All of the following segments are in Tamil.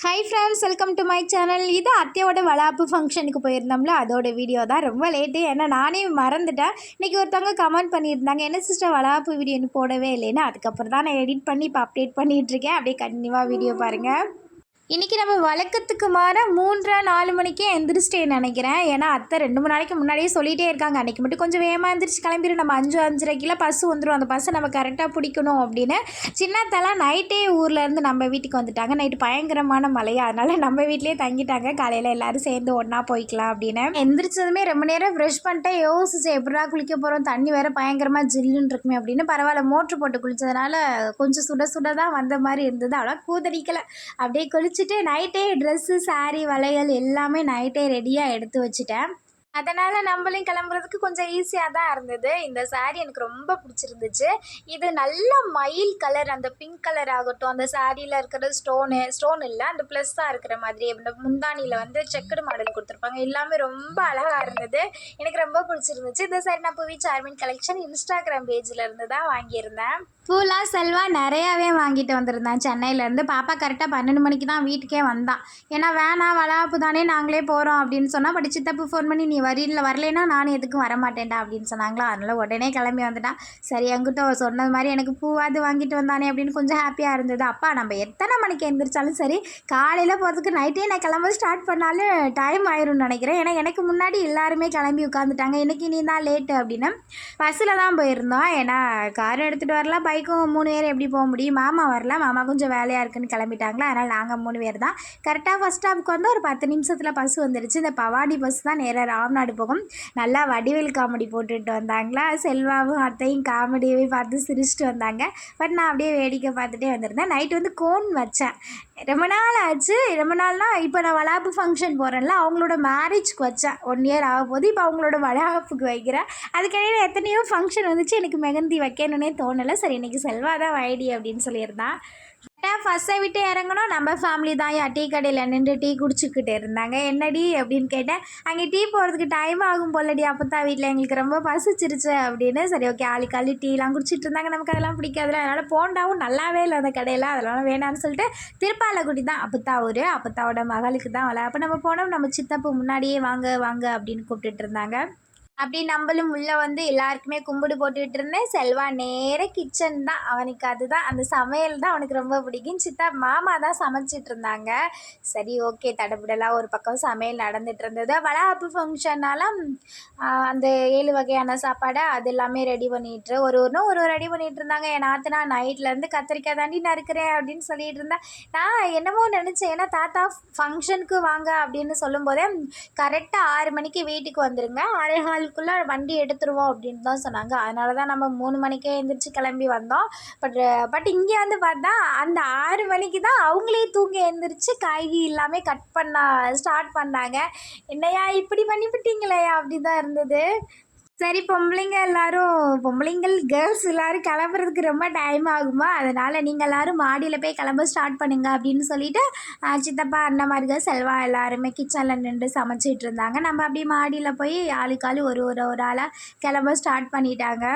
Hi friends, welcome to my channel. இது அத்தையோட வளாப்பு ஃபங்க்ஷனுக்கு போயிருந்தோம்ல, அதோட வீடியோ தான். ரொம்ப லேட்டு, ஏன்னா நானே மறந்துட்டேன். இன்றைக்கி ஒருத்தவங்க கமெண்ட் பண்ணியிருந்தாங்க, என்ன சிஸ்டர் வளாப்பு வீடியோன்னு போடவே இல்லைன்னு. அதுக்கப்புறம் தான் நான் எடிட் பண்ணி இப்போ அப்டேட் பண்ணிகிட்ருக்கேன். அப்படியே கண்டினியூவாக வீடியோ பாருங்கள். இன்றைக்கி நம்ம வழக்கத்துக்கு மாற 3-4 மணிக்கே எந்திரிச்சிட்டேன்னு நினைக்கிறேன். ஏன்னா அத்தை 2-3 நாளைக்கு முன்னாடியே சொல்லிகிட்டே இருக்காங்க, அன்றைக்கி மட்டும் கொஞ்சம் வேகமாக எந்திரிச்சு கிளம்பிடும், நம்ம 5-5:30 பஸ் வந்துடும், அந்த பஸ்ஸை நம்ம கரெக்டாக பிடிக்கணும் அப்படின்னு. சின்னத்தெல்லாம் நைட்டே ஊர்லேருந்து நம்ம வீட்டுக்கு வந்துட்டாங்க. நைட்டு பயங்கரமான மழை, அதனால் நம்ம வீட்லேயே தங்கிட்டாங்க. காலையில் எல்லோரும் சேர்ந்து ஒன்றா போய்க்கலாம் அப்படின்னு. எந்திரிச்சதுமே ரொம்ப நேரம் ப்ரஷ் பண்ணிட்டு யோசிச்சு எப்படா குளிக்க போகிறோம், தண்ணி வேறு பயங்கரமாக ஜில்லுன்னு இருக்குமே அப்படின்னு. பரவாயில்ல, மோட்ரு போட்டு குளித்ததுனால கொஞ்சம் சுட சுட தான் வந்த மாதிரி இருந்தது. அவ்வளோ கூதடிக்கலை. அப்படியே குளிச்சுட்டு நைட்டே ட்ரெஸ்ஸு, சாரீ, வளையல் எல்லாமே நைட்டே ரெடியாக எடுத்து வச்சுட்டேன். அதனால் நம்மளையும் கிளம்புறதுக்கு கொஞ்சம் ஈஸியாக தான் இருந்தது. இந்த சாரீ எனக்கு ரொம்ப பிடிச்சிருந்துச்சு. இது நல்ல மயில் கலர், அந்த பிங்க் கலர் ஆகட்டும், அந்த சாரியில் இருக்கிற ஸ்டோன் இல்லை, அந்த ப்ளஸ்ஸாக இருக்கிற மாதிரி இந்த முந்தானியில் வந்து செக்குடு மாடல் கொடுத்துருப்பாங்க. எல்லாமே ரொம்ப அழகாக இருந்தது, எனக்கு ரொம்ப பிடிச்சிருந்துச்சு. இந்த சாரி நான் புவி சார்மின் கலெக்ஷன் இன்ஸ்டாகிராம் பேஜில் இருந்து தான் வாங்கியிருந்தேன். பூலாம் செல்வா நிறையாவே வாங்கிட்டு வந்திருந்தேன் சென்னையிலேருந்து. பாப்பா கரெக்டாக 12 மணிக்கு தான் வீட்டுக்கே வந்தான். ஏன்னா வேணாம், வளாப்பு தானே, நாங்களே போகிறோம் அப்படின்னு சொன்னால், பட் சித்தப்பு ஃபோன் பண்ணி நீ வரலைன்னா நானும் எதுக்கும் வரமாட்டேன்டா அப்படின்னு சொன்னாங்களா. அதனால் உடனே கிளம்பி வந்துட்டான். சரி, என்கிட்ட சொன்னது மாதிரி எனக்கு பூவாது வாங்கிட்டு வந்தானே அப்படின்னு கொஞ்சம் ஹாப்பியாக இருந்தது. அப்பா நம்ம எத்தனை மணிக்கு எழுந்திரிச்சாலும் சரி, காலையில் போகிறதுக்கு நைட்டே நான் கிளம்ப ஸ்டார்ட் பண்ணாலும் டைம் ஆயிரும்னு நினைக்கிறேன். ஏன்னா எனக்கு முன்னாடி எல்லாருமே கிளம்பி உட்காந்துட்டாங்க. இன்றைக்கி நீ தான் லேட்டு அப்படின்னு. பஸ்ஸில் தான் போயிருந்தோம். ஏன்னா கார் எடுத்துகிட்டு வரலாம், பைக்கும் 3 பேர் எப்படி போக முடியும். மாமா வரல, மாமா கொஞ்சம் வேலையாக இருக்குன்னு கிளம்பிட்டாங்களா. அதனால் நாங்கள் 3 பேர் தான். கரெக்டாக ஃபஸ்ட் ஸ்டாப்புக்கு வந்து ஒரு 10 நிமிஷத்தில் பஸ் வந்துடுச்சு. இந்த பவாடி பஸ் தான் நேராக ராம்நாடு போகும். நல்லா வடிவேல் காமெடி போட்டுட்டு வந்தாங்களா. செல்வாவும் அத்தையும் காமெடியவே பார்த்து சிரிச்சிட்டு வந்தாங்க. பட் நான் அப்படியே வேடிக்கை பார்த்துட்டே வந்திருந்தேன். நைட்டு வந்து கோன் வச்சேன். ரொம்ப நாள் ஆச்சு. ரொம்ப நாள்னால் இப்போ நான் வளாப்பு ஃபங்க்ஷன் போகிறேன்ல, அவங்களோட மேரேஜ்க்கு வச்சேன். 1 இயர் ஆக போது. இப்போ அவங்களோட வளாப்புக்கு வைக்கிறேன். அதுக்கிடையில் எத்தனையோ ஃபங்க்ஷன் வந்துச்சு, எனக்கு மெகந்தி வைக்கணுன்னே தோணலை. சரி, இன்றைக்கி செல்வா தான் வைடி அப்படின்னு சொல்லியிருந்தான். ஃபஸ்ட்டை விட்டு இறங்கணும், நம்ம ஃபேமிலி தான் டீ கடையில் நின்று டீ குடிச்சிக்கிட்டு இருந்தாங்க. என்னடி அப்படின்னு கேட்டேன். அங்கே டீ போகிறதுக்கு டைம் ஆகும் போலடி, அப்போ தான் வீட்டில் எங்களுக்கு ரொம்ப பசிச்சிருச்சு அப்படின்னு. சரி, ஓகே, ஆளுக்காளி டீலாம் குடிச்சிட்டு இருந்தாங்க. நமக்கு அதெல்லாம் பிடிக்காதுல, அதனால் போண்டாவும் நல்லாவே இல்லை அந்த கடையில், அதெல்லாம் வேணான்னு சொல்லிட்டு திருப்பாலக்குடி தான் அப்பத்தா ஊர், அப்பத்தாவோட மகளுக்கு தான் வள. அப்போ நம்ம போனோம், நம்ம சித்தப்பு முன்னாடியே வாங்க வாங்க அப்படின்னு கூப்பிட்டுட்டு இருந்தாங்க. அப்படி நம்மளும் உள்ளே வந்து எல்லாருக்குமே கும்பிடு போட்டுக்கிட்டு இருந்தேன். செல்வா நேர கிச்சன் தான், அவனுக்கு அதுதான், அந்த சமையல் தான் அவனுக்கு ரொம்ப பிடிக்கும். சித்தா மாமா தான் சமைச்சிட்டு இருந்தாங்க. சரி, ஓகே, தடபுடலாக ஒரு பக்கம் சமையல் நடந்துகிட்டு இருந்தது. வளாப்பு ஃபங்க்ஷனால் அந்த 7 வகையான சாப்பாடை அது எல்லாமே ரெடி பண்ணிட்டு ஒரு ரெடி பண்ணிகிட்டு இருந்தாங்க. என் நாத்தனா நைட்லேருந்து கத்திரிக்காய் தாண்டி நறுக்கிறேன் அப்படின்னு சொல்லிட்டு இருந்தேன். நான் என்னமோ நினச்சேன், ஏன்னா தாத்தா ஃபங்க்ஷனுக்கு வாங்க அப்படின்னு சொல்லும்போதே கரெக்டாக 6 மணிக்கு வீட்டுக்கு வந்துருங்க, 6:15 வண்டி எடுத்துருவோம் அப்படின்னு தான் சொன்னாங்க. அதனால தான் நம்ம 3 மணிக்கே எழுந்திரிச்சு கிளம்பி வந்தோம். பட் இங்கே வந்து பார்த்தா அந்த 6 மணிக்கு தான் அவங்களே தூங்கி எழுந்திரிச்சு காய்கறி எல்லாமே கட் பண்ண ஸ்டார்ட் பண்ணாங்க. என்னையா இப்படி பண்ணிவிட்டீங்களேயா அப்படி தான் இருந்தது. சரி, பொம்பளைங்கள் கேர்ள்ஸ் எல்லோரும் கிளம்புறதுக்கு ரொம்ப டைம் ஆகுமா, அதனால் நீங்கள் எல்லோரும் மாடியில் போய் கிளம்ப ஸ்டார்ட் பண்ணுங்க அப்படின்னு சொல்லிவிட்டு சித்தப்பா, அண்ணன் மாதிரி செல்வா எல்லாருமே கிச்சனில் நின்று சமைச்சிட்டு இருந்தாங்க. நம்ம அப்படியே மாடியில் போய் ஆளுக்காளு ஒரு ஆளாக கிளம்ப ஸ்டார்ட் பண்ணிட்டாங்க.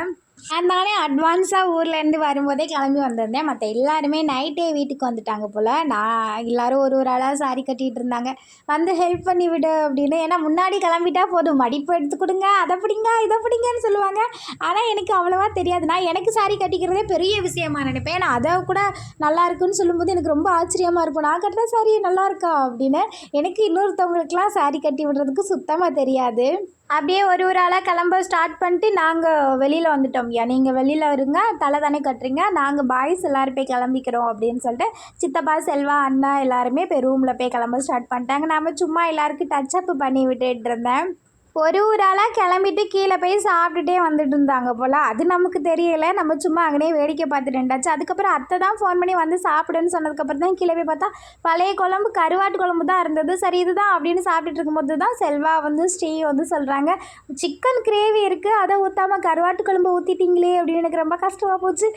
அதனாலே அட்வான்ஸாக ஊர்லேருந்து வரும்போதே கிளம்பி வந்திருந்தேன். மற்ற எல்லாருமே நைட்டே வீட்டுக்கு வந்துட்டாங்க போல். நான் எல்லோரும் ஒரு ஆளாக சாரி கட்டிகிட்டு இருந்தாங்க. வந்து ஹெல்ப் பண்ணி விடு அப்படின்னு. ஏன்னா முன்னாடி கிளம்பிட்டா போதும், மடிப்பு எடுத்து கொடுங்க, அதை பிடிங்க, இதை பிடிங்கன்னு சொல்லுவாங்க. ஆனால் எனக்கு அவ்வளோவா தெரியாது. நான் எனக்கு சாரி கட்டிக்கிறதே பெரிய விஷயமா நினைப்பேன். நான் அதை கூட நல்லா இருக்குன்னு சொல்லும்போது எனக்கு ரொம்ப ஆச்சரியமாக இருக்கும். நான் கட்டுற சாரி நல்லா இருக்கா அப்படின்னு. எனக்கு இன்னொருத்தவங்களுக்குலாம் சாரி கட்டி விடுறதுக்கு சுத்தமாக தெரியாது. அப்படியே ஒரு ஆளாக கிளம்ப ஸ்டார்ட் பண்ணிட்டு நாங்கள் வெளியில் வந்துட்டோம். நீங்கள் வெளியில் இருங்க, தலை தானே கட்டுறீங்க, நாங்கள் பாய்ஸ் எல்லோரும் போய் கிளம்பிக்கிறோம் அப்படின்னு சொல்லிட்டு சித்தப்பா, செல்வா, அண்ணா எல்லாருமே போய் ரூமில் போய் கிளம்ப ஸ்டார்ட் பண்ணிட்டாங்க. நம்ம சும்மா எல்லாருக்கும் டச்சப் பண்ணி விட்டுட்டு இருந்தேன். ஒரு ஆளாக கிளம்பிட்டு கீழே போய் சாப்பிட்டுட்டே வந்துட்டு இருந்தாங்க போல். அது நமக்கு தெரியலை, நம்ம சும்மா அங்கேயே வேடிக்கை பார்த்துட்டு இருந்தாச்சு. அதுக்கப்புறம் அத்தை தான் ஃபோன் பண்ணி வந்து சாப்பிடுன்னு சொன்னதுக்கப்புறம் தான் கீழே போய் பார்த்தா பழைய குழம்பு, கருவாட்டு குழம்பு தான் இருந்தது. சரி, இதுதான் அப்படின்னு சாப்பிட்டுட்டு இருக்கும்போது தான் செல்வா ஸ்ரீ சொல்கிறாங்க, சிக்கன் கிரேவி இருக்குது, அதை ஊற்றாமல் கருவாட்டு குழம்பு ஊற்றிட்டீங்களே அப்படின்னு. எனக்கு ரொம்ப கஷ்டமாக போச்சு.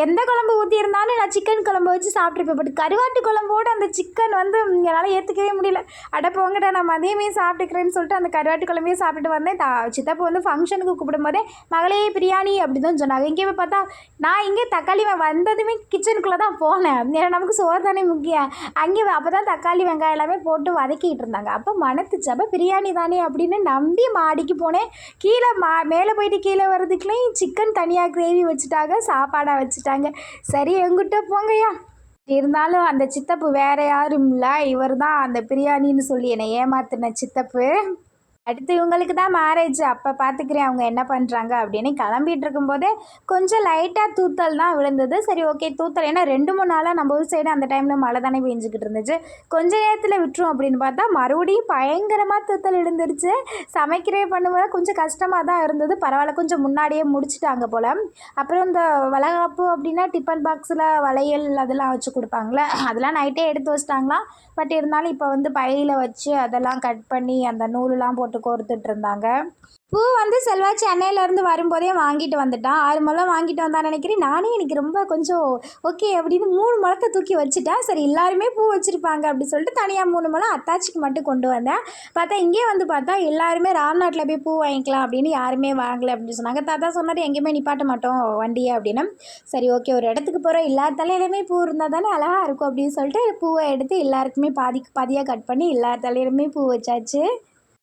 எந்த குழம்பு ஊற்றியிருந்தாலும் நான் சிக்கன் குழம்பு வச்சு சாப்பிட்ருப்பேன். பட் கருவாட்டு குழம்போடு அந்த சிக்கன் என்னால் ஏற்றுக்கவே முடியல. அட போங்கடா, நான் மதியமே சாப்பிட்டுக்கிறேன்னு சொல்லிட்டு அந்த கருவாட்டு குழம்பு குழம்பையே சாப்பிட்டுட்டு வந்தேன். சித்தப்பா வந்து ஃபங்க்ஷனுக்கு கூப்பிடும்போதே மகளே பிரியாணி அப்படி தான் சொன்னாங்க. இங்கே போய் பார்த்தா நான் இங்கே தக்காளி வந்ததுமே கிச்சனுக்குள்ளே தான் போனேன். ஏன்னா நமக்கு சோறு தானே முக்கியம். அங்கே அப்போ தான் தக்காளி வெங்காயம் எல்லாமே போட்டு வதக்கிட்டு இருந்தாங்க. அப்போ மணத்துச்சு. அப்போ பிரியாணி தானே அப்படின்னு நம்பி மாடிக்கு போனேன். கீழே மேலே போயிட்டு கீழே வர்றதுக்குள்ளேயும் சிக்கன் தனியாக கிரேவி வச்சுட்டாங்க, சாப்பாடாக வச்சுட்டாங்க. சரி எங்கிட்ட போங்கய்யா. இருந்தாலும் அந்த சித்தப்பு வேற யாரும் இல்லை, இவர் தான் அந்த பிரியாணின்னு சொல்லி என்னை ஏமாத்தின சித்தப்பு. அடுத்து இவங்களுக்கு தான் மேரேஜ், அப்போ பார்த்துக்கிறேன் அவங்க என்ன பண்ணுறாங்க அப்படின்னு கிளம்பிட்டு இருக்கும்போதே கொஞ்சம் லைட்டாக தூத்தல் தான் விழுந்தது. சரி ஓகே தூத்தல், ஏன்னா 2-3 நாளாக நம்ம ஊர் சைடு அந்த டைமில் மழை தானே பெஞ்சிக்கிட்டு இருந்துச்சு. கொஞ்ச நேரத்தில் விட்டுரும் அப்படின்னு பார்த்தா மறுபடியும் பயங்கரமாக தூத்தல் விழுந்துருச்சு. சமைக்கிறே பண்ணும்போது கொஞ்சம் கஷ்டமாக தான் இருந்தது. பரவாயில்ல, கொஞ்சம் முன்னாடியே முடிச்சுட்டாங்க போல். அப்புறம் இந்த வளகாப்பு அப்படின்னா டிஃபன் பாக்ஸில் வளையல் அதெல்லாம் வச்சு கொடுப்பாங்களே, அதெல்லாம் நைட்டே எடுத்து வச்சிட்டாங்களாம். பட் இருந்தாலும் இப்போ வந்து பையில் வச்சு அதெல்லாம் கட் பண்ணி அந்த நூலெலாம் போட்டு கோர்த்துட்டு இருந்தாங்க. பூ வந்து செல்வா சென்னையிலேருந்து வரும்போதே வாங்கிட்டு வந்துட்டான். 6 முழம் வாங்கிட்டு வந்தான்னு நினைக்கிறேன். நானே எனக்கு ரொம்ப கொஞ்சம் ஓகே அப்படின்னு 3 முழத்தை தூக்கி வச்சுட்டேன். சரி எல்லாருமே பூ வச்சுருப்பாங்க அப்படின்னு சொல்லிட்டு தனியாக 3 முழம் அத்தாச்சிக்கு மட்டும் கொண்டு வந்தேன். பார்த்தா இங்கே வந்து பார்த்தா எல்லாருமே ராம்நாட்டில் போய் பூ வாங்கிக்கலாம் அப்படின்னு யாருமே வாங்கலை அப்படின்னு சொன்னாங்க. தாத்தா சொன்னார் எங்கேயுமே நிப்பாட்ட மாட்டோம் வண்டியை அப்படின்னு. சரி ஓகே ஒரு இடத்துக்கு போகிறோம், எல்லா தலையிலுமே பூ இருந்தால் தானே அழகாக இருக்கும் அப்படின்னு சொல்லிட்டு பூவை எடுத்து எல்லாருக்குமே பாதியாக கட் பண்ணி எல்லா தலையிலுமே பூ வச்சாச்சு.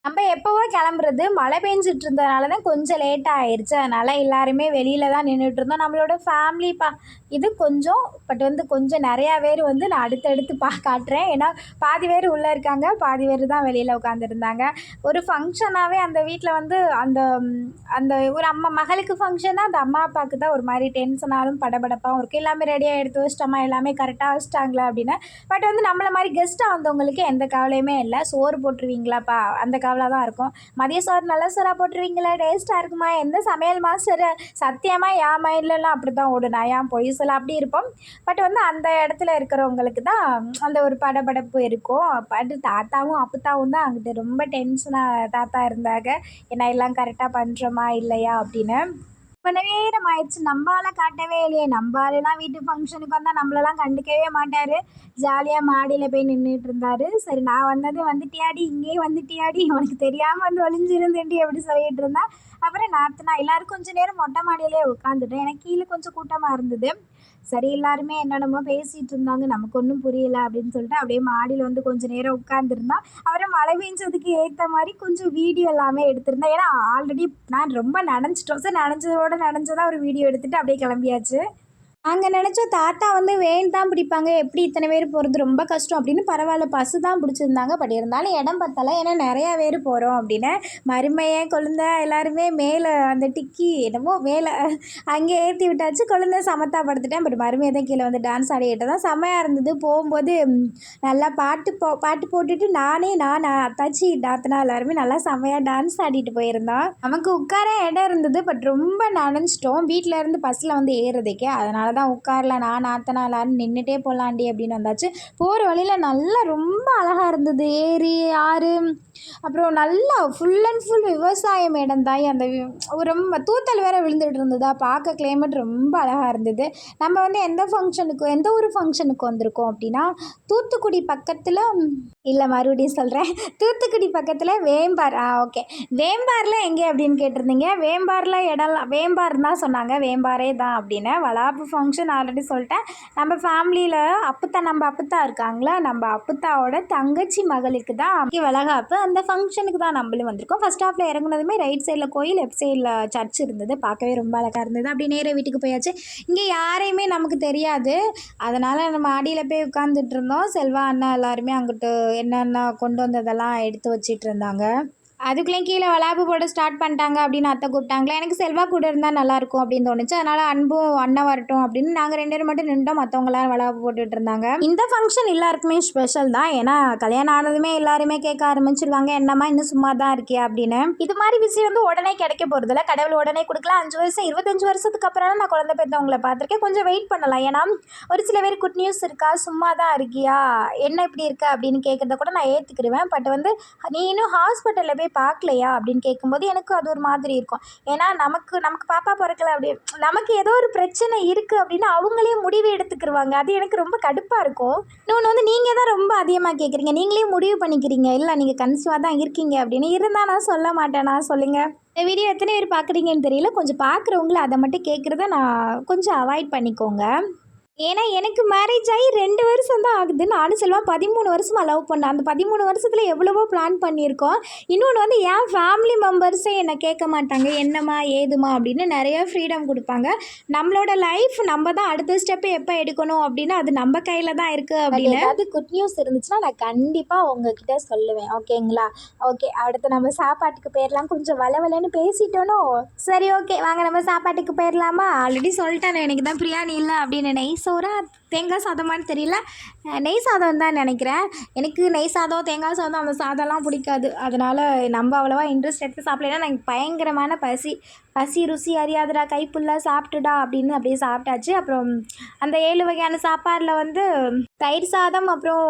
நம்ம எப்போவோ கிளம்புறது, மழை பெஞ்சிட்டு இருந்ததுனால தான் கொஞ்சம் லேட்டாக ஆயிடுச்சு. அதனால் எல்லாருமே வெளியில் தான் நின்றுட்டு இருந்தோம். நம்மளோட ஃபேமிலிப்பா இது கொஞ்சம், பட் வந்து கொஞ்சம் நிறையா பேர் வந்து நான் அடுத்தடுத்து காட்டுறேன். ஏன்னா பாதி பேர் உள்ளே இருக்காங்க, பாதி பேர் தான் வெளியில் உட்காந்துருந்தாங்க. ஒரு ஃபங்க்ஷனாகவே அந்த வீட்டில் வந்து அந்த அந்த ஒரு மகளுக்கு ஃபங்க்ஷன்னா அந்த அம்மா அப்பாவுக்கு தான் ஒரு மாதிரி டென்ஷனாலும் படபடப்பாகவும் இருக்குது. எல்லாமே ரெடியாக எடுத்து வச்சிட்டோமா, எல்லாமே கரெக்டாக வச்சிட்டாங்களா அப்படின்னு. பட் வந்து நம்மளை மாதிரி கெஸ்ட்டாக வந்தவங்களுக்கு எந்த கவலையுமே இல்லை. சோறு போட்டுருவீங்களாப்பா அந்த கவலை தான் இருக்கும். மதிய சோறு நல்ல சோறாக போட்டுருவீங்களா, டேஸ்ட்டாக இருக்குமா, எந்த சமையல் மாஸ்டர், சத்தியமாக என் மைண்ட்லலாம் அப்படி தான் ஓடு, நான் ஏன் பொய் சொல்ல அப்படி இருப்போம். பட் வந்து அந்த இடத்துல இருக்கிறவங்களுக்கு தான் அந்த ஒரு படபடப்பு இருக்கும். பட் தாத்தாவும் அப்புத்தாவும் தான் அங்கிட்டு ரொம்ப டென்ஷனாக தாத்தா இருந்தாங்க. ஏன்னா எல்லாம் கரெக்டாக பண்ணுறோமா இல்லையா அப்படின்னு. ரொம்ப நேரம் ஆயிடுச்சு, நம்மளால காட்டவே இல்லையே. நம்ம ஆளுலாம் வீட்டு ஃபங்க்ஷனுக்கு வந்தால் நம்மளெல்லாம் கண்டுக்கவே மாட்டார். ஜாலியாக மாடியில் போய் நின்றுட்டு இருந்தார். சரி நான் வந்துட்டியாடி, இங்கேயும் வந்துட்டியாடி, உனக்கு தெரியாமல் வந்து ஒளிஞ்சிருந்தேன்டி அப்படி சொல்லிகிட்டு இருந்தேன். அப்புறம் நாத்தனா எல்லோரும் கொஞ்சம் நேரம் மொட்டை மாடியிலே உட்காந்துட்டேன். எனக்கு கீழே கொஞ்சம் கூட்டமாக இருந்தது. சரி எல்லாருமே என்னென்னமோ பேசிகிட்டு இருந்தாங்க, நமக்கு ஒன்றும் புரியலை அப்படின்னு சொல்லிட்டு அப்படியே மாடியில் வந்து கொஞ்சம் நேரம் உட்காந்துருந்தா. அப்புறம் மழை பெஞ்சதுக்கு ஏற்ற மாதிரி கொஞ்சம் வீடியோ எல்லாமே எடுத்திருந்தேன். ஏன்னா ஆல்ரெடி நான் ரொம்ப நனைஞ்சிட்டோம். சரி நனைஞ்சதாக ஒரு வீடியோ எடுத்துகிட்டு அப்படியே கிளம்பியாச்சு. நாங்கள் நினச்சோம் தாத்தா வந்து வேன் தான் பிடிப்பாங்க, எப்படி இத்தனை பேர் போகிறது ரொம்ப கஷ்டம் அப்படின்னு. பரவாயில்ல பஸ்ஸு தான் பிடிச்சிருந்தாங்க. பட் இருந்தாலும் இடம் பத்தலை, ஏன்னா நிறையா பேர் போகிறோம் அப்படின்னு. மருமையை கொழுந்தை எல்லாருமே மேலே அந்த டிக்கி என்னமோ மேலே அங்கே ஏற்றி விட்டாச்சு. கொழுந்தை சமத்தா படுத்துட்டேன். பட் மருமையை தான் கீழே வந்து டான்ஸ் ஆடிக்கிட்டு தான் செம்மையாக இருந்தது. போகும்போது நல்லா பாட்டு போட்டுட்டு நான் அத்தாச்சி நாத்தனா எல்லாருமே நல்லா செம்மையாக டான்ஸ் ஆடிட்டு போயிருந்தோம். நமக்கு உட்கார இடம் இருந்தது, பட் ரொம்ப நனைஞ்சிட்டோம் வீட்டில் இருந்து பஸ்ஸில் வந்து ஏறுறதுக்கே. அதனால தான் உட்காரல, நான் நாத்தனா எல்லாரும் நின்றுட்டே போகலாண்டி அப்படின்னு வந்தாச்சு. போகிற வழியில் நல்லா ரொம்ப அழகாக இருந்தது. ஏரி ஆறு, அப்புறம் நல்லா ஃபுல் அண்ட் ஃபுல் விவசாயம் இடம் தான். அந்த ரொம்ப தூத்தல் வேறு விழுந்துட்டு இருந்ததா, பார்க்க கிளைமேட் ரொம்ப அழகாக இருந்தது. நம்ம வந்து எந்த ஒரு ஃபங்க்ஷனுக்கு வந்திருக்கோம் அப்படின்னா தூத்துக்குடி பக்கத்தில் இல்லை, மறுபடியும் சொல்கிறேன், தூத்துக்குடி பக்கத்தில் வேம்பார். ஓகே, வேம்பாரில் எங்கே அப்படின்னு கேட்டிருந்தீங்க. வேம்பாரில் இடம்லாம் வேம்பார் தான் சொன்னாங்க, வேம்பாரே தான் அப்படின்னு. வளாப்பு ஃபங்க்ஷன் ஆல்ரெடி சொல்லிட்டேன். நம்ம ஃபேமிலியில் நம்ம அப்புத்தா இருக்காங்களா, நம்ம அப்புத்தாவோட தங்கச்சி மகளுக்கு தான் வளகாப்பு. அந்த ஃபங்க்ஷனுக்கு தான் நம்மளும் வந்திருக்கோம். ஃபர்ஸ்ட் ஹாஃபில் இறங்குனதுமே ரைட் சைடில் கோயில், லெஃப்ட் சைடில் சர்ச் இருந்தது. பார்க்கவே ரொம்ப அழகாக இருந்தது. அப்படி நேராக வீட்டுக்கு போயாச்சு. இங்கே யாரையுமே நமக்கு தெரியாது, அதனால் நம்ம மாடியில் போய் உட்காந்துட்டு இருந்தோம். செல்வா அண்ணா எல்லாருமே அங்கிட்டு என்னென்ன கொண்டு வந்ததெல்லாம் எடுத்து வச்சிட்டு இருந்தாங்க. அதுக்குள்ளேயும் கீழே வளாப்பு போட ஸ்டார்ட் பண்ணிட்டாங்க அப்படின்னு அத்தை கூப்பிட்டாங்களே. எனக்கு செல்வா கூட இருந்தால் நல்லாயிருக்கும் அப்படின்னு தோணுச்சு. அதனால் அன்பும் அண்ணன் வரட்டும் அப்படின்னு நாங்கள் 2 பேரும் மட்டும் நின்றோம். மற்றவங்களாம் வளாப்பு போட்டுட்டு இருந்தாங்க. இந்த ஃபங்க்ஷன் எல்லாருக்குமே ஸ்பெஷல் தான். ஏன்னா கல்யாணம் ஆனதுமே எல்லாருமே கேட்க ஆரம்பிச்சிருவாங்க, என்னம்மா இன்னும் சும்மா தான் இருக்கியா அப்படின்னு. இது மாதிரி விஷயம் வந்து உடனே கிடைக்க போகிறதில்ல, கடவுள் உடனே கொடுக்கலாம். 5 வருஷம் 25 வருஷத்துக்கு அப்புறம் நான் குழந்தை பெற்றவங்களை பார்த்துருக்கேன். கொஞ்சம் வெயிட் பண்ணலாம். ஏன்னா ஒரு சில பேர் குட் நியூஸ் இருக்கா, சும்மா தான் இருக்கியா, என்ன இப்படி இருக்கா அப்படின்னு கேட்குறத கூட நான் ஏற்றுக்கிடுவேன். பட் வந்து நீ இன்னும் ஹாஸ்பிட்டலில் போய் பார்க்கலையா அப்படின்னு கேட்கும்போது எனக்கு அது ஒரு மாதிரி இருக்கும். ஏன்னா நமக்கு நமக்கு பாப்பா பிறக்கல அப்படி நமக்கு ஏதோ ஒரு பிரச்சனை இருக்குது அப்படின்னா அவங்களே முடிவு எடுத்துக்கிருவாங்க. அது எனக்கு ரொம்ப கடுப்பாக இருக்கும். இன்னொன்று வந்து நீங்கள் தான் ரொம்ப அதிகமாக கேட்குறீங்க. நீங்களே முடிவு பண்ணிக்கிறீங்க. இல்லை நீங்கள் கன்சீவாக தான் இருக்கீங்க அப்படின்னு. இருந்தால் நான் சொல்ல மாட்டேனா சொல்லுங்கள். இந்த வீடியோ எத்தனை பேர் பார்க்குறீங்கன்னு தெரியல. கொஞ்சம் பார்க்குறவங்கள அதை மட்டும் கேட்குறத நான் கொஞ்சம் அவாய்ட் பண்ணிக்கோங்க. ஏன்னா எனக்கு மேரேஜ் ஆகி 2 வருஷம் தான் ஆகுது. நானும் செல்வம் 13 வருஷமாக லவ் பண்ணேன். அந்த 13 வருஷத்தில் எவ்வளவோ பிளான் பண்ணியிருக்கோம். இன்னொன்று வந்து என் ஃபேமிலி மெம்பர்ஸே என்னை கேட்க மாட்டாங்க. என்னம்மா ஏதுமா அப்படின்னு நிறைய ஃப்ரீடம் கொடுப்பாங்க. நம்மளோட லைஃப் நம்ம தான் அடுத்த ஸ்டெப்பு எப்போ எடுக்கணும் அப்படின்னு அது நம்ம கையில் தான் இருக்குது அப்படின்னு. ஏதாவது குட் நியூஸ் இருந்துச்சுன்னா நான் கண்டிப்பாக உங்ககிட்ட சொல்லுவேன். ஓகேங்களா? ஓகே, அடுத்து நம்ம சாப்பாட்டுக்கு போயிடலாம். கொஞ்சம் வளவலன்னு பேசிட்டோனோ. சரி, ஓகே, வாங்க நம்ம சாப்பாட்டுக்கு போயிடலாமா? ஆல்ரெடி சொல்லிட்டேன் எனக்கு தான் பிரியாணி இல்லை அப்படின்னு. நெய் சோறா தேங்காய் சாதமானு தெரியல, நெய் சாதம் தான் நினைக்கிறேன். எனக்கு நெய் சாதம் தேங்காய் சாதம் அந்த சாதம்லாம் பிடிக்காது. அதனால் நம்ம அவ்வளோவா இன்ட்ரெஸ்ட் எடுத்து சாப்பிடலைன்னா எனக்கு பயங்கரமான பசி ருசி அறியாதுடா கைப்புல்லாக சாப்பிட்டுடா அப்படின்னு அப்படியே சாப்பிட்டாச்சு. அப்புறம் அந்த 7 வகையான சாப்பாடில் வந்து தயிர் சாதம், அப்புறம்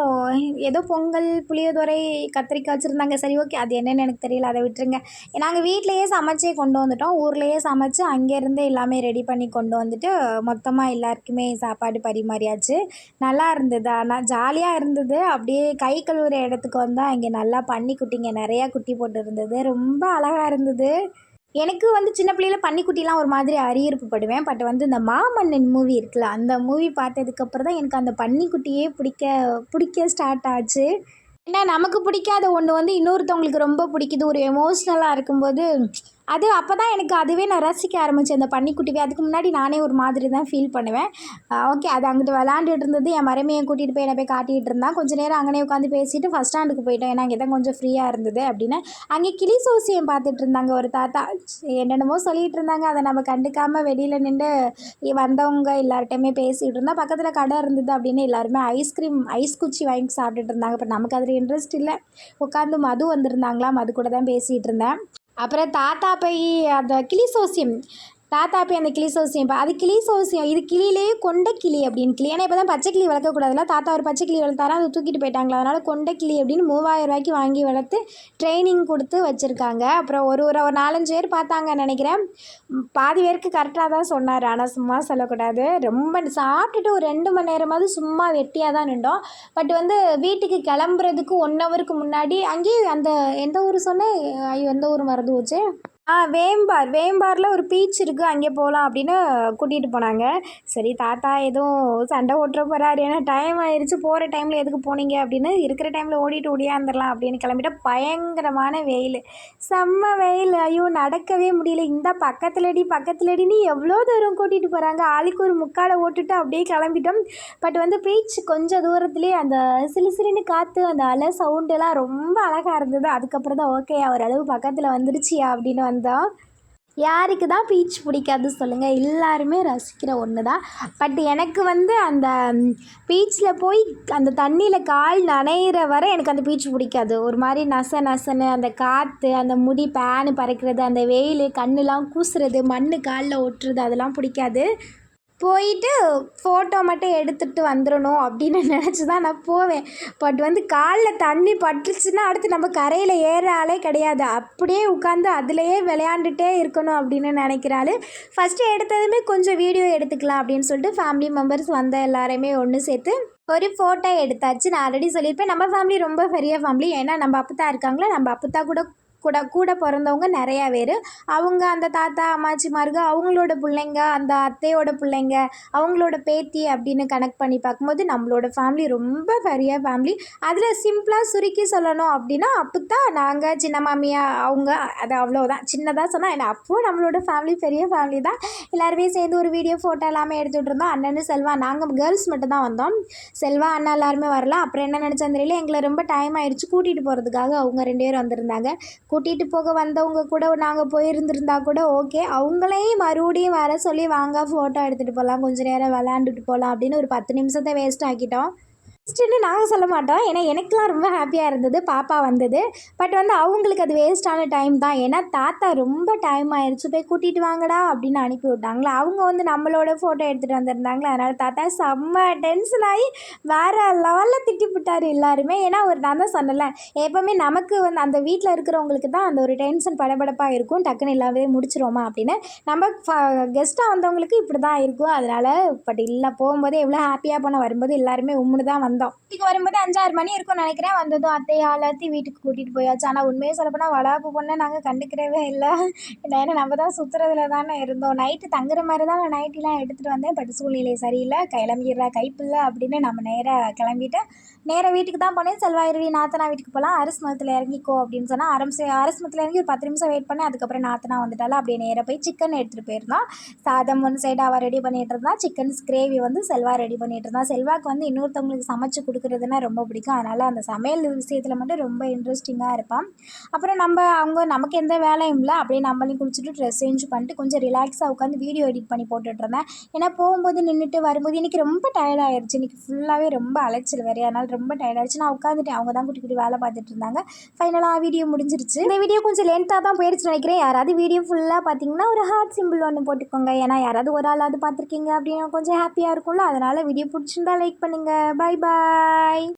ஏதோ பொங்கல், புளியோதரை, கத்திரிக்காய் வச்சுருந்தாங்க. சரி, ஓகே, அது என்னென்னு எனக்கு தெரியல, அதை விட்டுருங்க. நாங்கள் வீட்டிலையே சமைச்சே கொண்டு வந்துட்டோம். ஊர்லேயே சமைச்சு அங்கேருந்து எல்லாமே ரெடி பண்ணி கொண்டு வந்துட்டு மொத்தமாக எல்லாருக்குமே சாப்பாடு பரிமாறியாச்சு. நல்லா இருந்தது, ஆனால் ஜாலியாக இருந்தது. அப்படியே கை கழுவுற இடத்துக்கு வந்தால் அங்கே நல்லா பன்னிக்குட்டிங்க நிறையா குட்டி போட்டு இருந்தது. ரொம்ப அழகாக இருந்தது. எனக்கு வந்து சின்ன பிள்ளையில பன்னிக்குட்டிலாம் ஒரு மாதிரி அருவருப்புப்படுவேன். பட் வந்து இந்த மாமன்னன் மூவி இருக்குல்ல, அந்த மூவி பார்த்ததுக்கப்புறம் தான் எனக்கு அந்த பன்னிக்குட்டியே பிடிக்க ஸ்டார்ட் ஆச்சு. ஏன்னா நமக்கு பிடிக்காத ஒன்று வந்து இன்னொருத்தவங்களுக்கு ரொம்ப பிடிக்குது. ஒரு எமோஷ்னலாக இருக்கும்போது அது அப்போ தான் எனக்கு அதுவே நான் ரசிக்க ஆரம்பித்தேன் அந்த பன்னிக்குட்டிவே. அதுக்கு முன்னாடி நானே ஒரு மாதிரி தான் ஃபீல் பண்ணுவேன். ஓகே, அது அங்கிட்டு விளாண்டுட்டு இருந்தது. என் மருமையை கூட்டிகிட்டு போய் என்னை போய் காட்டிகிட்டு இருந்தான். கொஞ்சம் நேரம் அங்கனே உட்காந்து பேசிட்டு ஃபஸ்ட் ஸ்டாண்டுக்கு போயிட்டோம். ஏன்னா அங்கே தான் கொஞ்சம் ஃப்ரீயாக இருந்தது அப்படின்னு. அங்கே கிளி சோசியம் பார்த்துட்டு இருந்தாங்க ஒரு தாத்தா. என்னென்னமோ சொல்லிகிட்டு இருந்தாங்க. அதை நம்ம கண்டுக்காமல் வெளியில் நின்று வந்தவங்க எல்லார்ட்டையுமே பேசிகிட்டு இருந்தால் பக்கத்தில் கடை இருந்தது அப்படின்னு எல்லாருமே ஐஸ் குச்சி வாங்கி சாப்பிட்டுட்டு இருந்தாங்க. பட் நமக்கு அதில் இன்ட்ரெஸ்ட் இல்லை. உட்காந்து மது வந்திருந்தாங்களா, மது கூட தான் பேசிகிட்டு இருந்தேன். அப்புறம் தாத்தா போய் அந்த கிளி சோசியம் அந்த கிளி சோசியம் அது கிளி சோசியம் இது கிளியிலே கொண்ட கிளி அப்படின்னு கிளி. ஏன்னா இப்போ தான் பச்சை கிளி வளர்க்கக்கூடாதுல, தாத்தா ஒரு பச்சை கிளி வளர்த்தாரா, அதை தூக்கிட்டு போயிட்டாங்களா. அதனால் கொண்ட கிளி அப்படின்னு 3000 ரூபாய்க்கு வாங்கி வளர்த்து ட்ரைனிங் கொடுத்து வச்சுருக்காங்க. அப்புறம் ஒரு 4-5 பேர் பார்த்தாங்க நினைக்கிறேன். பாதி பேருக்கு கரெக்டாக தான் சொன்னார், ஆனால் சும்மா சொல்லக்கூடாது. ரொம்ப சாப்பிட்டுட்டு ஒரு 2 மணி நேரமாவது சும்மா வெட்டியாக தான் நின்றோம். பட் வந்து வீட்டுக்கு கிளம்புறதுக்கு 1 ஹவருக்கு முன்னாடி அங்கேயே அந்த எந்த ஊர் சொன்னேன், ஐயோ எந்த ஊர் மறந்து போச்சு, வேம்பாரில் ஒரு பீச் இருக்குது, அங்கே போகலாம் அப்படின்னு கூட்டிகிட்டு போனாங்க. சரி, தாத்தா எதுவும் சண்டை ஓட்டுற போகிறாரு, ஏன்னா டைம் ஆயிடுச்சு, போகிற டைமில் எதுக்கு போனீங்க அப்படின்னு. இருக்கிற டைமில் ஓடிட்டு ஓடியாந்துடலாம் அப்படின்னு கிளம்பிட்டா பயங்கரமான வெயில், செம்ம வெயில். ஐயோ நடக்கவே முடியல. இந்த பக்கத்துலடின்னு எவ்வளோ தூரம் கூட்டிகிட்டு போகிறாங்க. ஆளுக்கு ஒரு முக்காடை ஓட்டுட்டு அப்படியே கிளம்பிட்டோம். பட் வந்து பீச் கொஞ்சம் தூரத்துலேயே அந்த சிலுசிலுன்னு காற்று, அந்த அலை சவுண்டெல்லாம் ரொம்ப அழகாக இருந்தது. அதுக்கப்புறம் தான் ஓகே ஓரளவு பக்கத்தில் வந்துருச்சியா அப்படின்னு வந்தோம். யாருக்கு தான் பீச் பிடிக்காது சொல்லுங்கள், எல்லாருமே ரசிக்கிற ஒன்று தான். பட் எனக்கு வந்து அந்த பீச்சில் போய் அந்த தண்ணியில் கால் நனைகிற வரை எனக்கு அந்த பீச் பிடிக்காது. ஒரு மாதிரி நசன்னு அந்த காற்று, அந்த முடி பேனு பறக்கிறது, அந்த வெயில் கண்ணுலாம் கூசுறது, மண் காலில் ஒட்டுறது, அதெல்லாம் பிடிக்காது. போயிட்டு ஃபோட்டோ மட்டும் எடுத்துகிட்டு வந்துடணும் அப்படின்னு நினச்சி தான் நான் போவேன். பட் வந்து காலில் தண்ணி பட்டுருச்சுன்னா அடுத்து நம்ம கரையில் ஏற ஆளே கிடையாது. அப்படியே உட்காந்து அதிலையே விளையாண்டுட்டே இருக்கணும் அப்படின்னு நினைக்கிறாள். ஃபஸ்ட்டு எடுத்ததுமே கொஞ்சம் வீடியோ எடுத்துக்கலாம் அப்படின்னு சொல்லிட்டு ஃபேமிலி மெம்பர்ஸ் வந்த எல்லாரையுமே ஒன்று சேர்த்து ஒரு ஃபோட்டோ எடுத்தாச்சு. நான் ஆல்ரெடி சொல்லியிருப்பேன், நம்ம ஃபேமிலி ரொம்ப பெரிய ஃபேமிலி. ஏன்னா நம்ம அப்பத்தா இருக்காங்களா, நம்ம அப்பத்தா கூட பிறந்தவங்க நிறையா பேர். அவங்க அந்த தாத்தா அம்மாச்சிமார்க அவங்களோட பிள்ளைங்க, அந்த அத்தையோட பிள்ளைங்க, அவங்களோட பேத்தி அப்படின்னு கனெக்ட் பண்ணி பார்க்கும்போது நம்மளோட ஃபேமிலி ரொம்ப பெரிய ஃபேமிலி. அதில் சிம்பிளாக சுருக்கி சொல்லணும் அப்படின்னா அப்பத்தா, நாங்கள், சின்ன மாமியா, அவங்க, அது அவ்வளோதான். சின்னதாக சொன்னால் என்ன, அப்போது நம்மளோட ஃபேமிலி பெரிய ஃபேமிலி தான். எல்லாருமே சேர்ந்து ஒரு வீடியோ ஃபோட்டோ எல்லாமே எடுத்துகிட்டு இருந்தோம். அண்ணனு செல்வா, நாங்கள் கேர்ள்ஸ் மட்டும் தான் வந்தோம். செல்வா அண்ணா எல்லாருமே வரல. அப்புறம் என்ன நினச்சேன்னு தெரியல, எங்களை ரொம்ப டைம் ஆகிடுச்சு, கூட்டிகிட்டு போகிறதுக்காக அவங்க 2 பேர் வந்திருந்தாங்க. கூட்டிகிட்டு போக வந்தவங்க கூட நாங்கள் போயிருந்துருந்தா கூட ஓகே, அவங்களையும் மறுபடியும் வர சொல்லி வாங்க ஃபோட்டோ எடுத்துகிட்டு போகலாம், கொஞ்சம் நேரம் விளாண்டுட்டு போகலாம் அப்படின்னு ஒரு 10 நிமிஷத்தை வேஸ்ட் ஆக்கிட்டோம். வேஸ்ட்டுன்னு நாங்கள் சொல்ல மாட்டோம். ஏன்னா எனக்கெலாம் ரொம்ப ஹாப்பியாக இருந்தது பாப்பா வந்தது. பட் வந்து அவங்களுக்கு அது வேஸ்ட்டான டைம் தான். ஏன்னா தாத்தா ரொம்ப டைம் ஆயிடுச்சு போய் கூட்டிகிட்டு வாங்கடா அப்படின்னு அனுப்பி விட்டாங்களா. அவங்க வந்து நம்மளோட ஃபோட்டோ எடுத்துகிட்டு வந்திருந்தாங்களா. அதனால் தாத்தா செம்ம டென்ஷன் ஆகி வேறு லெவலில் திட்டிவிட்டார் எல்லாருமே. ஏன்னா நான் தான் சொன்னேன்ல, எப்போவுமே நமக்கு வந்து அந்த வீட்டில் இருக்கிறவங்களுக்கு தான் அந்த ஒரு டென்ஷன் படபடப்பாக இருக்கும். டக்குன்னு எல்லாமே முடிச்சிருவோமா அப்படின்னு. நம்ம கெஸ்ட்டாக வந்தவங்களுக்கு இப்படி தான் இருக்கும். அதனால் பட் இல்லை போகும்போதே எவ்வளோ ஹாப்பியாக போனோம். வரும்போது எல்லாருமே உம்முன்னு தான் வந்தோம். வீட்டுக்கு வரும்போது 5-6 மணி இருக்கும்னு நினைக்கிறேன். வந்ததும் அத்தையை எல்லாத்தையும் வீட்டுக்கு கூட்டிகிட்டு போயாச்சு. ஆனால் உண்மையை சொல்லப்போனால் வளகாப்பு பொண்ணை நாங்கள் கண்டுக்கிறவே இல்லை. ஏன்னா நம்ம தான் சுற்றுறதுல தானே இருந்தோம். நைட்டு தங்குற மாதிரி தான் நான் நைட்டிலாம் எடுத்துகிட்டு வந்தேன். பட் சூழ்நிலை சரியில்லை. கிளம்பிடுறா கைப்பில்லை அப்படின்னு நம்ம நேராக கிளம்பிட்டு நேராக வீட்டுக்கு தான் போனேன். செல்வாயிரடி நாத்தனா வீட்டுக்கு போகலாம், அரசு மரத்தில் இறங்கிக்கோ அப்படின்னு சொன்னால் அரசு மரத்தில் இறங்கி ஒரு 10 நிமிஷம் வெயிட் பண்ணேன். அதுக்கப்புறம் நாத்தனா வந்துட்டாலும் அப்படியே நேராக போய் சிக்கன் எடுத்துகிட்டு போயிருந்தோம். சாதம் ஒன்று சைடு அவள் ரெடி பண்ணிகிட்டு இருந்தான். சிக்கன் கிரேவி வந்து செல்வா ரெடி பண்ணிகிட்டு இருந்தான். செல்வாக்கு வந்து இன்னொருத்தவங்களுக்கு சமைச்சு கொடுக்குறதுன்னா ரொம்ப பிடிக்கும். அதனால் அந்த சமையல் விஷயத்தில் மட்டும் ரொம்ப இன்ட்ரெஸ்டிங்காக இருப்பான். அப்புறம் நமக்கு எந்த வேலையும் இல்லை. அப்படியே நம்மளையும் குளிச்சுட்டு ட்ரெஸ் சேஞ்ச் பண்ணிட்டு கொஞ்சம் ரிலாக்ஸாக உட்காந்து வீடியோ எடிட் பண்ணி போட்டுட்ருந்தேன். ஏன்னா போகும்போது நின்றுட்டு வரும்போது இன்றைக்கி ரொம்ப டயர்டாகிடுச்சு. இன்றைக்கி ஃபுல்லாகவே ரொம்ப அலைச்சல் வேறு. அதனால் ரொம்ப டயர்டாகிடுச்சு. நான் உட்காந்துட்டேன். அவங்க தான் குட்டி குட்டி வேலை பார்த்துட்டு இருந்தாங்க. ஃபைனலாக வீடியோ முடிஞ்சிருச்சு. இந்த வீடியோ கொஞ்சம் லென்த்தாக தான் போயிடுச்சு நினைக்கிறேன். யாராவது வீடியோ ஃபுல்லாக பார்த்தீங்கன்னா ஒரு ஹார்ட் சிம்பிள் ஒன்று போட்டுக்கோங்க. ஏன்னா யாராவது ஒரு ஆளாவது பார்த்துருக்கீங்க அப்படின்னு கொஞ்சம் ஹாப்பியாக இருக்கும்ல. அதனால் வீடியோ பிடிச்சிருந்தா லைக் பண்ணுங்கள். பாய் பாய்.